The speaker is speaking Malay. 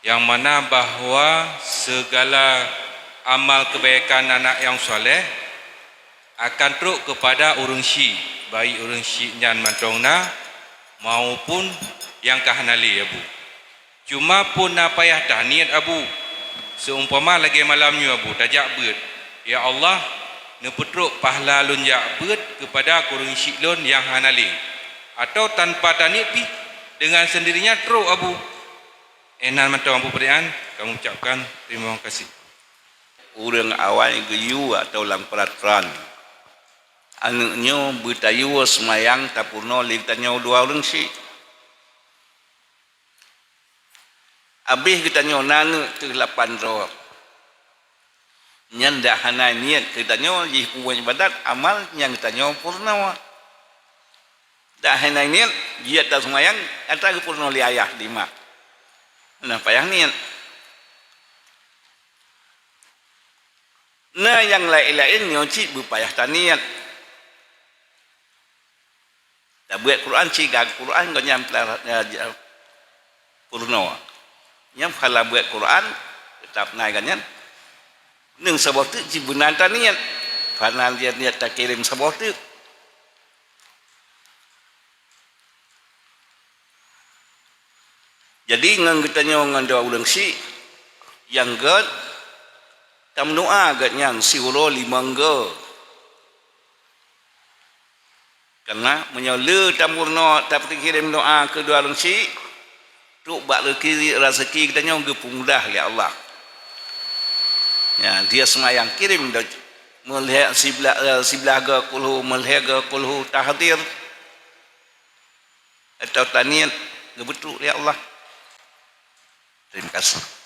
yang mana bahawa segala amal kebaikan anak yang soleh akan teruk kepada urang syik, baik urang syik nyan mantongna maupun yang kahanali abu. Cuma pun na payah dah niat abu. Seumpama lagi malamnya abu tajak beut. Ya Allah, ne petruk pahala lun jak beut kepada urang syik lun yang hanali. Atau tanpa tanit pi dengan sendirinya teruk abu. Enan mantong abu perian, kamu ucapkan terima kasih. Urang awal geyu atau lang peraturan. Anaknya bertayu semayang tapurno lintanya dua orang si. Habis kita nyonan tu 8 roh. Nyanda hana niat kita nyo di puan ibadat amal yang kita nyo purna. Dah hana niat dia tak semayang kata purna li ayah 5. Nah payah niat. Nah yang lain-lain nyoci berpayah taniat. Tak buat Quran cigak Quran kau nyam purno. Nyam kalau buat Quran tetap naik kan nyan. Neng sebab tu cibunan taniat. Karena dia niat tak kirim sebab tu. Jadi ngan kita ngan doa ulang si yang god tam doa gat nyang si ulo 5 ge. Karena menyala tampurno tapi kirim doa kedua orang si tu bak rezeki kita nyong gepundah ya Allah. Ya dia semayang kirim melihat sebelah ke kulhu melihat ke kulhu tahdir atau taniat gebetu ya Allah. Terima kasih.